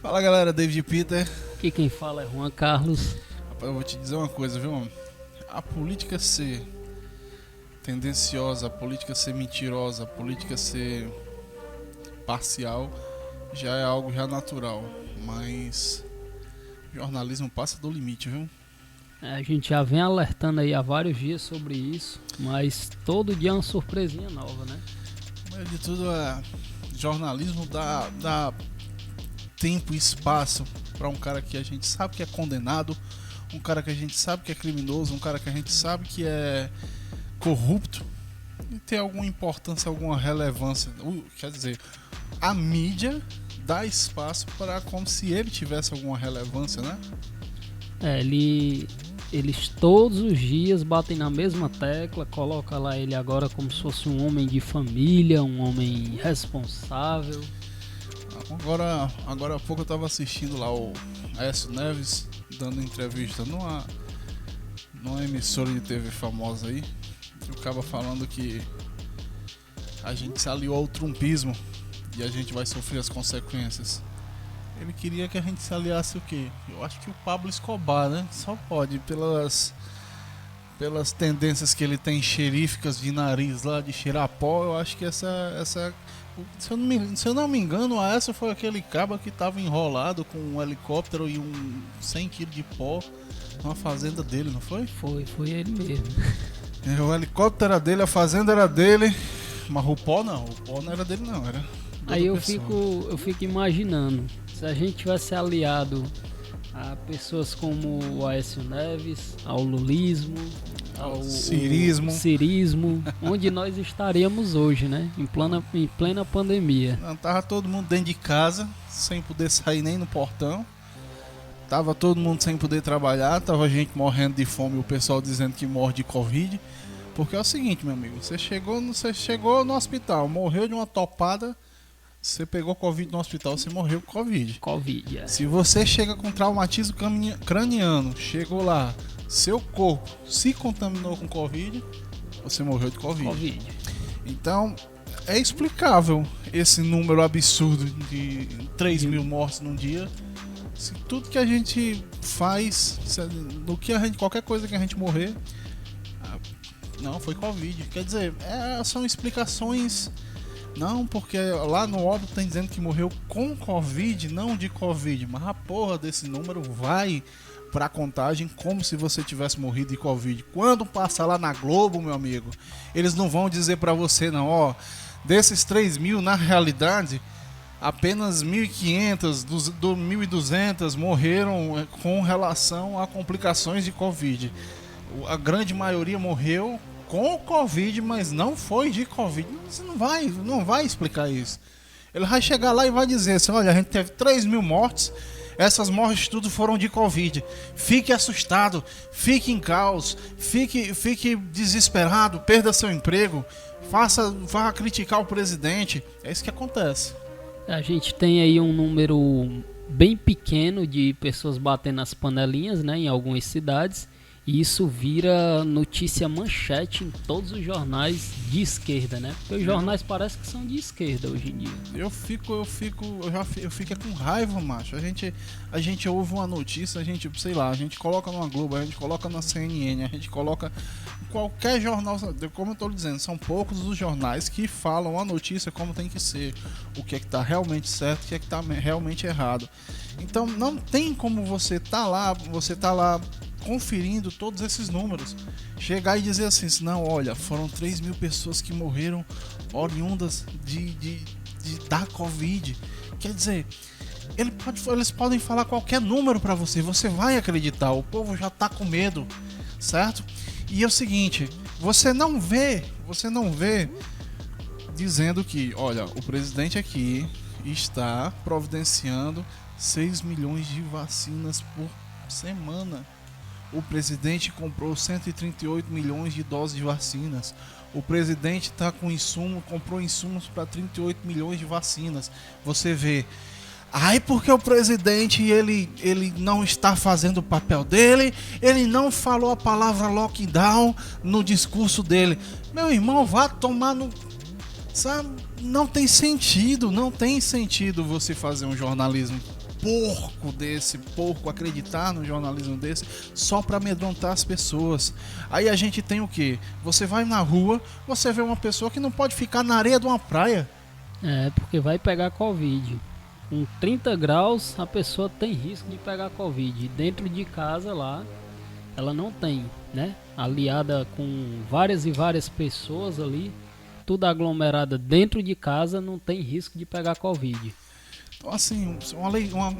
Fala galera, David Peter. Aqui quem fala é Juan Carlos. Rapaz, eu vou te dizer uma coisa, viu? A política ser tendenciosa, a política ser mentirosa, a política ser parcial já é algo já natural, mas o jornalismo passa do limite, viu? A gente já vem alertando aí há vários dias sobre isso, mas todo dia é uma surpresinha nova, né? Mas de tudo, jornalismo dá tempo e espaço para um cara que a gente sabe que é condenado, um cara que a gente sabe que é criminoso, um cara que a gente sabe que é corrupto e ter alguma importância, alguma relevância. Quer dizer, a mídia dá espaço para como se ele tivesse alguma relevância, né? Eles todos os dias batem na mesma tecla, coloca lá ele agora como se fosse um homem de família, um homem responsável. Agora há pouco eu tava assistindo lá o Aécio Neves dando entrevista numa emissora de TV famosa aí. E o cara falando que a gente se aliou ao trumpismo e a gente vai sofrer as consequências. Ele queria que a gente se aliasse o quê? Eu acho que o Pablo Escobar, né? Só pode, pelas tendências que ele tem xeríficas de nariz lá, de cheirar pó. Eu acho que essa se eu não me engano, essa foi aquele cabo que estava enrolado com um helicóptero e 100 kg de pó na fazenda dele, não foi? Foi ele mesmo. O helicóptero era dele, a fazenda era dele, mas o pó não era dele não, era. Aí eu fico imaginando, se a gente tivesse aliado a pessoas como o Aécio Neves, ao lulismo, ao cirismo, onde nós estaríamos hoje, né? Em plena pandemia. Não, tava todo mundo dentro de casa, sem poder sair nem no portão. Tava todo mundo sem poder trabalhar, tava gente morrendo de fome e o pessoal dizendo que morre de Covid. Porque é o seguinte, meu amigo, você chegou no hospital, morreu de uma topada, você pegou Covid no hospital, você morreu com Covid. Covid, é. Se você chega com traumatismo craniano, chegou lá, seu corpo se contaminou com Covid, você morreu de Covid. Então, é explicável esse número absurdo de 3 mil mortes num dia. Se tudo que a gente faz, qualquer coisa que a gente morrer, não, foi Covid. Quer dizer, são explicações. Não, porque lá no óbito tem dizendo que morreu com Covid, não de Covid. Mas a porra desse número vai pra contagem como se você tivesse morrido de Covid. Quando passa lá na Globo, meu amigo, eles não vão dizer pra você, não, ó, desses 3 mil, na realidade, apenas 1.500, 1.200 morreram com relação a complicações de Covid. A grande maioria morreu com Covid, mas não foi de Covid. Você não vai explicar isso. Ele vai chegar lá e vai dizer assim, olha, a gente teve 3 mil mortes, essas mortes tudo foram de Covid. Fique assustado, fique em caos, fique desesperado, perda seu emprego, vá criticar o presidente. É isso que acontece. A gente tem aí um número bem pequeno de pessoas batendo nas panelinhas, né, em algumas cidades. E isso vira notícia manchete em todos os jornais de esquerda, né? Porque os jornais parecem que são de esquerda hoje em dia. Eu fico com raiva, macho. A gente ouve uma notícia, a gente coloca numa Globo, a gente coloca na CNN, a gente coloca em qualquer jornal. Como eu tô dizendo, são poucos os jornais que falam a notícia como tem que ser. O que é que tá realmente certo, o que é que tá realmente errado. Então não tem como você tá lá conferindo todos esses números, chegar e dizer assim, não, olha, foram 3 mil pessoas que morreram oriundas da Covid. Quer dizer, eles podem falar qualquer número para você vai acreditar, o povo já tá com medo, certo? E é o seguinte, você não vê dizendo que, olha, o presidente aqui está providenciando 6 milhões de vacinas por semana. O presidente comprou 138 milhões de doses de vacinas. O presidente está com comprou insumos para 38 milhões de vacinas. Você vê. Porque o presidente ele não está fazendo o papel dele, ele não falou a palavra lockdown no discurso dele. Meu irmão, vá tomar no... Sabe? Não tem sentido você fazer um jornalismo porco acreditar no jornalismo desse só para amedrontar as pessoas. Aí a gente tem o quê? Você vai na rua, você vê uma pessoa que não pode ficar na areia de uma praia. Porque vai pegar Covid. Com 30 graus, a pessoa tem risco de pegar Covid. Dentro de casa lá, ela não tem, né? Aliada com várias e várias pessoas ali, tudo aglomerada dentro de casa, não tem risco de pegar Covid. Então, assim, uma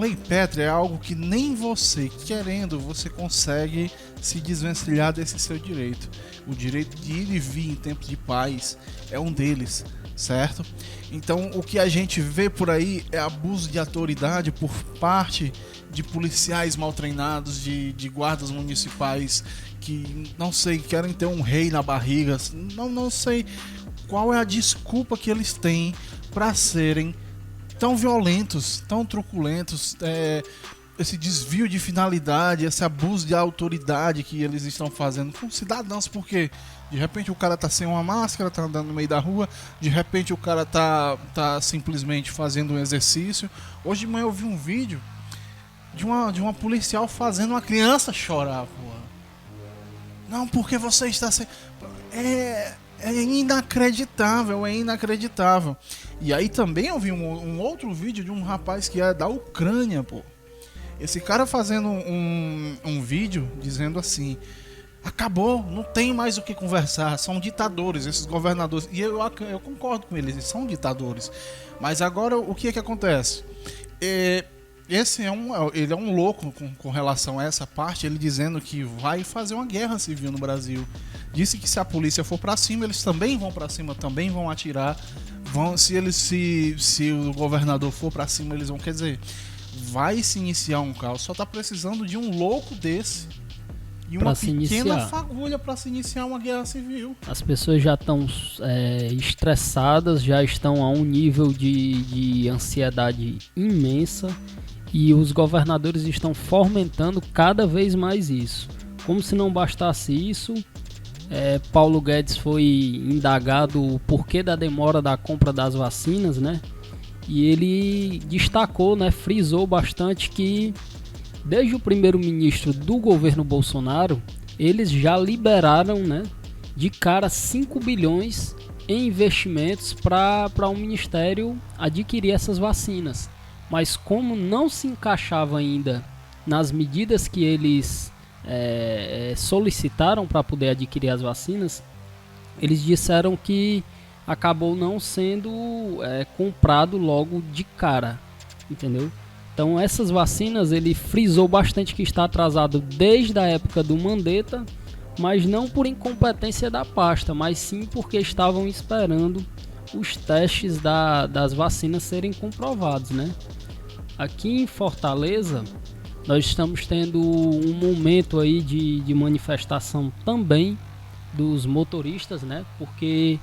lei pétrea é algo que nem você, querendo, você consegue se desvencilhar desse seu direito. O direito de ir e vir em tempos de paz é um deles, certo? Então, o que a gente vê por aí é abuso de autoridade por parte de policiais mal treinados, de guardas municipais que, não sei, querem ter um rei na barriga. Não sei qual é a desculpa que eles têm para serem tão violentos, tão truculentos, esse desvio de finalidade, esse abuso de autoridade que eles estão fazendo com cidadãos, porque de repente o cara tá sem uma máscara, tá andando no meio da rua, de repente o cara tá simplesmente fazendo um exercício. Hoje de manhã eu vi um vídeo de uma policial fazendo uma criança chorar, porra. Não, porque você está sem... É inacreditável. E aí também eu vi um outro vídeo de um rapaz que é da Ucrânia, pô. Esse cara fazendo um vídeo dizendo assim: acabou, não tem mais o que conversar, são ditadores, esses governadores. E eu concordo com eles são ditadores. Mas agora o que acontece? Ele é um louco com relação a essa parte, ele dizendo que vai fazer uma guerra civil no Brasil. Disse que se a polícia for pra cima, eles também vão pra cima, também vão atirar. Se o governador for pra cima, eles vão, quer dizer, vai se iniciar um caos. Só tá precisando de um louco desse e uma pequena fagulha para se iniciar uma guerra civil. As pessoas já estão estressadas, já estão a um nível de ansiedade imensa. E os governadores estão fomentando cada vez mais isso. Como se não bastasse isso, Paulo Guedes foi indagado o porquê da demora da compra das vacinas, né? E ele destacou, né, frisou bastante que desde o primeiro-ministro do governo Bolsonaro, eles já liberaram, né, de cara 5 bilhões em investimentos para o ministério adquirir essas vacinas. Mas como não se encaixava ainda nas medidas que eles solicitaram para poder adquirir as vacinas, eles disseram que acabou não sendo comprado logo de cara, entendeu? Então essas vacinas, ele frisou bastante que está atrasado desde a época do Mandetta, mas não por incompetência da pasta, mas sim porque estavam esperando os testes das vacinas serem comprovados, né? Aqui em Fortaleza, nós estamos tendo um momento aí de manifestação também dos motoristas, né? Porque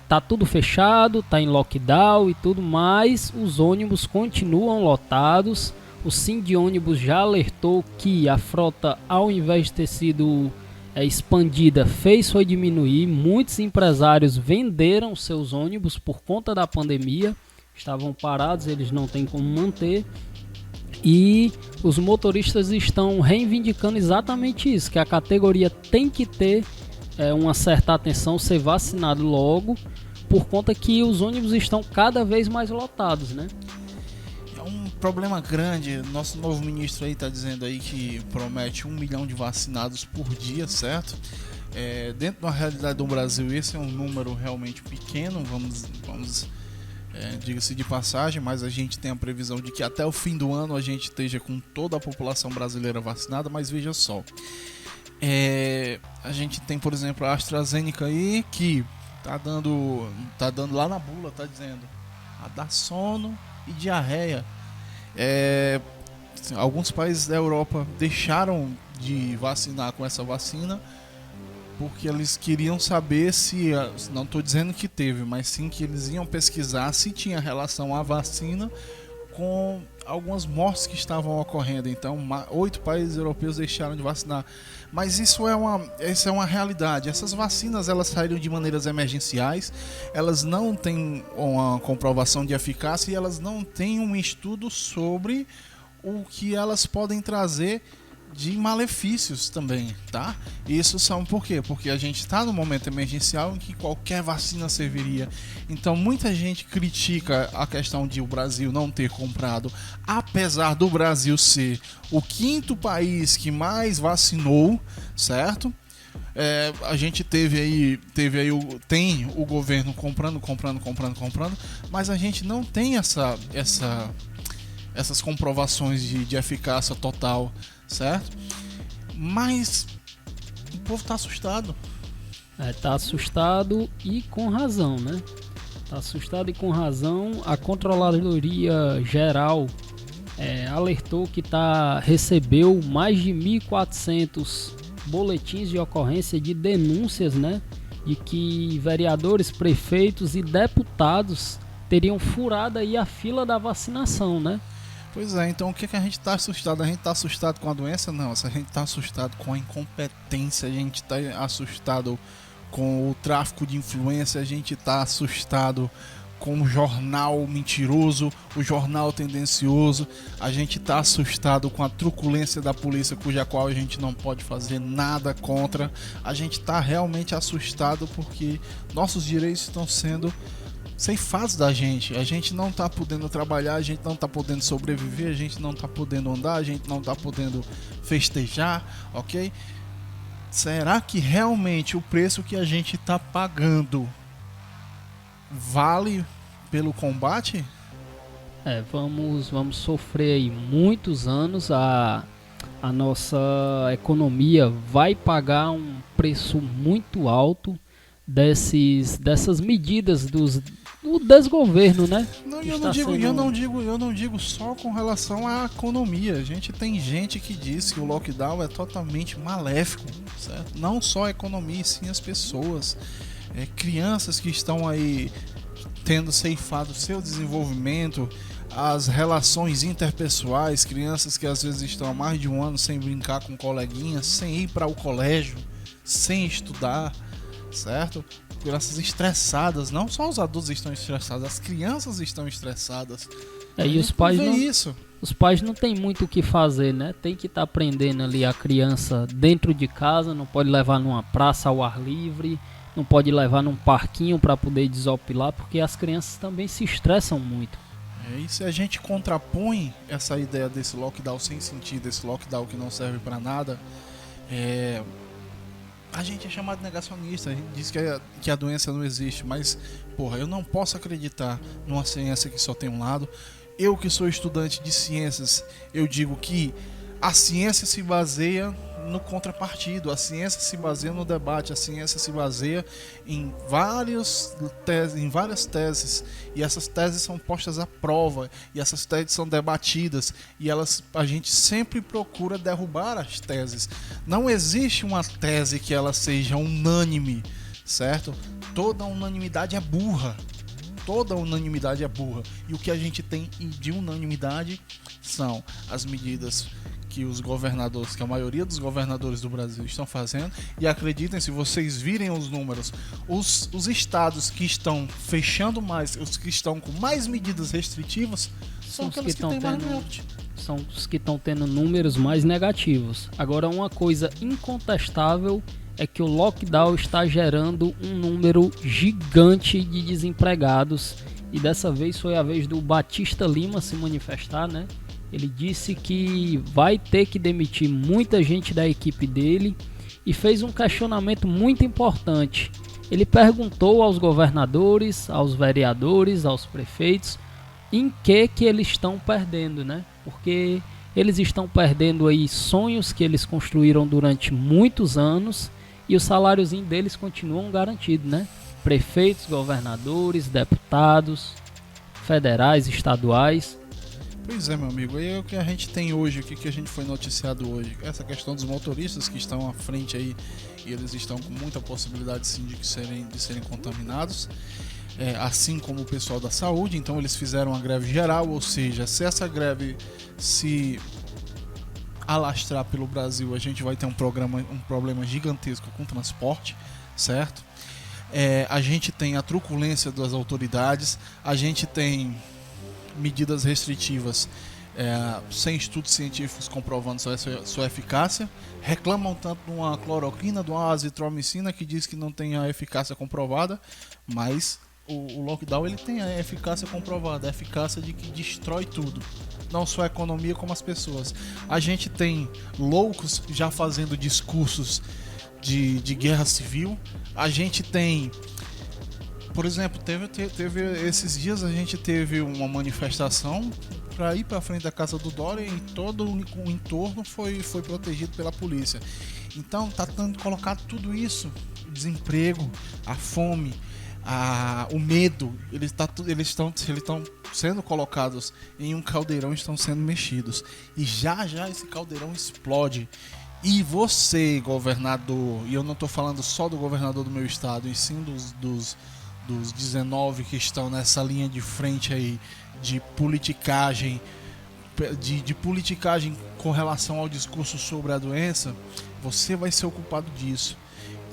tá tudo fechado, tá em lockdown e tudo, mas os ônibus continuam lotados. O Sindônibus já alertou que a frota, ao invés de ter sido expandida, foi diminuir. Muitos empresários venderam seus ônibus por conta da pandemia. Estavam parados, eles não têm como manter. E os motoristas estão reivindicando exatamente isso, que a categoria tem que ter uma certa atenção, ser vacinado logo, por conta que os ônibus estão cada vez mais lotados, né? É um problema grande. Nosso novo ministro aí está dizendo aí que promete 1 milhão de vacinados por dia, certo? Dentro da realidade do Brasil, esse é um número realmente pequeno, vamos diga-se de passagem, mas a gente tem a previsão de que até o fim do ano a gente esteja com toda a população brasileira vacinada. Mas veja só, a gente tem, por exemplo, a AstraZeneca aí, que tá dando lá na bula, tá dizendo a dar sono e diarreia. Alguns países da Europa deixaram de vacinar com essa vacina porque eles queriam saber se, não estou dizendo que teve, mas sim que eles iam pesquisar se tinha relação a vacina com algumas mortes que estavam ocorrendo. Então 8 países europeus deixaram de vacinar. Mas isso é uma realidade. Essas vacinas, elas saíram de maneiras emergenciais, elas não têm uma comprovação de eficácia e elas não têm um estudo sobre o que elas podem trazer de malefícios também, tá? Isso são por quê? Porque a gente está no momento emergencial em que qualquer vacina serviria. Então muita gente critica a questão de o Brasil não ter comprado, apesar do Brasil ser o 5º país que mais vacinou, certo? A gente tem o governo comprando, mas a gente não tem essas comprovações de eficácia total, certo? Mas o povo tá assustado. Tá assustado e com razão, né? Tá assustado e com razão. A Controladoria Geral alertou que recebeu mais de 1.400 boletins de ocorrência de denúncias, né? De que vereadores, prefeitos e deputados teriam furado aí a fila da vacinação, né? Pois é, então o que a gente tá assustado? A gente tá assustado com a doença? Não, a gente tá assustado com a incompetência, a gente tá assustado com o tráfico de influência, a gente tá assustado com o jornal mentiroso, o jornal tendencioso, a gente tá assustado com a truculência da polícia, cuja qual a gente não pode fazer nada contra. A gente tá realmente assustado porque nossos direitos estão sendo ceifados da gente. A gente não tá podendo trabalhar, a gente não tá podendo sobreviver, a gente não tá podendo andar, a gente não tá podendo festejar, ok? Será que realmente o preço que a gente tá pagando vale pelo combate? Vamos sofrer aí muitos anos. A nossa economia vai pagar um preço muito alto dessas medidas do desgoverno, né? Não, eu não digo só com relação à economia. A gente tem gente que diz que o lockdown é totalmente maléfico, certo? Não só a economia, sim as pessoas. Crianças que estão aí tendo ceifado seu desenvolvimento, as relações interpessoais, crianças que às vezes estão há mais de um ano sem brincar com coleguinhas, sem ir para o colégio, sem estudar, certo? Crianças estressadas, não só os adultos estão estressados, as crianças estão estressadas. E os pais não tem muito o que fazer, né? Tem que estar aprendendo ali a criança dentro de casa, não pode levar numa praça ao ar livre, não pode levar num parquinho para poder desopilar, porque as crianças também se estressam muito. E se a gente contrapõe essa ideia desse lockdown sem sentido, esse lockdown que não serve para nada, a gente é chamado de negacionista, a gente diz que a doença não existe, mas, porra, eu não posso acreditar numa ciência que só tem um lado. Eu que sou estudante de ciências, eu digo que a ciência se baseia no contrapartido, a ciência se baseia no debate, a ciência se baseia em várias teses, e essas teses são postas à prova, e essas teses são debatidas, e a gente sempre procura derrubar as teses. Não existe uma tese que ela seja unânime, certo? Toda unanimidade é burra. E o que a gente tem de unanimidade são as medidas que a maioria dos governadores do Brasil estão fazendo. E acreditem, se vocês virem os números, os estados que estão fechando mais, os que estão com mais medidas restritivas, são aqueles que têm mais morte. São os que estão tendo números mais negativos. Agora, uma coisa incontestável é que o lockdown está gerando um número gigante de desempregados, e dessa vez foi a vez do Batista Lima se manifestar, né? Ele disse que vai ter que demitir muita gente da equipe dele e fez um questionamento muito importante. Ele perguntou aos governadores, aos vereadores, aos prefeitos em que eles estão perdendo, né? Porque eles estão perdendo aí sonhos que eles construíram durante muitos anos e os saláriozinhos deles continuam garantidos, né? Prefeitos, governadores, deputados, federais, estaduais. Pois é, meu amigo, aí é o que a gente tem hoje, o que a gente foi noticiado hoje. Essa questão dos motoristas que estão à frente aí, e eles estão com muita possibilidade sim de serem contaminados, assim como o pessoal da saúde. Então eles fizeram uma greve geral, ou seja, se essa greve se alastrar pelo Brasil, a gente vai ter um problema gigantesco com transporte, certo? A gente tem a truculência das autoridades, a gente tem medidas restritivas sem estudos científicos comprovando sua eficácia, reclamam tanto de uma cloroquina, de uma azitromicina que diz que não tem a eficácia comprovada, mas o lockdown ele tem a eficácia comprovada, a eficácia de que destrói tudo, não só a economia como as pessoas. A gente tem loucos já fazendo discursos de guerra civil, a gente tem, por exemplo, teve esses dias a gente teve uma manifestação para ir para frente da casa do Dória e todo o entorno foi protegido pela polícia. Então tá tentando colocar tudo isso, o desemprego, a fome, o medo, eles estão sendo colocados em um caldeirão, estão sendo mexidos. E já esse caldeirão explode. E você, governador, e eu não estou falando só do governador do meu estado, e sim dos 19 que estão nessa linha de frente aí de politicagem, de politicagem com relação ao discurso sobre a doença, você vai ser o culpado disso.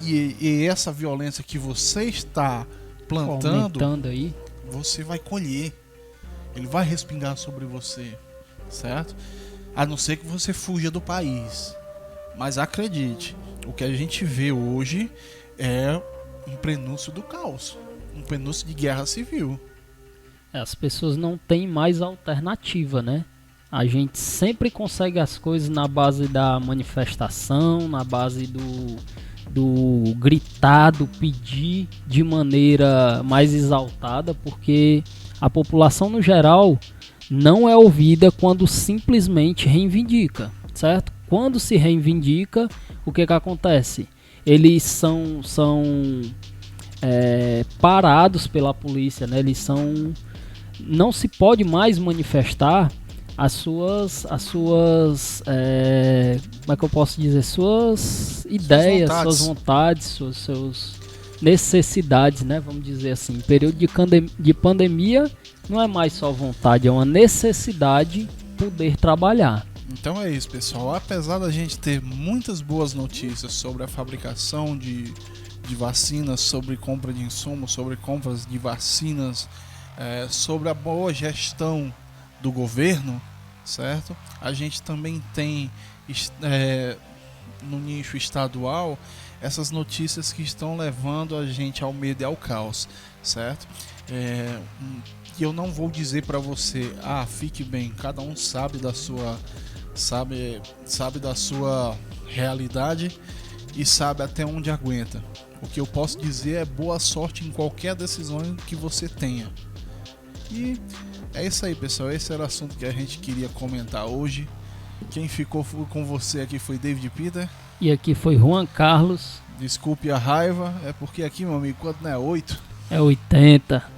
E essa violência que você está plantando aí, você vai colher. Ele vai respingar sobre você, certo? A não ser que você fuja do país. Mas acredite, o que a gente vê hoje é um prenúncio do caos, um prenúncio de guerra civil. As pessoas não têm mais alternativa, né? A gente sempre consegue as coisas na base da manifestação, na base do gritar, do pedir de maneira mais exaltada, porque a população no geral não é ouvida quando simplesmente reivindica, certo? Quando se reivindica, o que acontece? Eles são parados pela polícia, né? Não se pode mais manifestar as suas como é que eu posso dizer, suas ideias, suas vontades, suas necessidades, né? Vamos dizer assim, período de pandemia não é mais só vontade, é uma necessidade poder trabalhar. Então é isso, pessoal. Apesar da gente ter muitas boas notícias sobre a fabricação de vacinas, sobre compra de insumos, sobre compras de vacinas, sobre a boa gestão do governo, certo? A gente também tem no nicho estadual essas notícias que estão levando a gente ao medo e ao caos, certo? E eu não vou dizer para você, fique bem, cada um sabe da sua realidade e sabe até onde aguenta. O que eu posso dizer é boa sorte em qualquer decisão que você tenha. E é isso aí, pessoal. Esse era o assunto que a gente queria comentar hoje. Quem ficou com você aqui foi David Peter. E aqui foi Juan Carlos. Desculpe a raiva, é porque aqui, meu amigo, quando não é 8... é 80.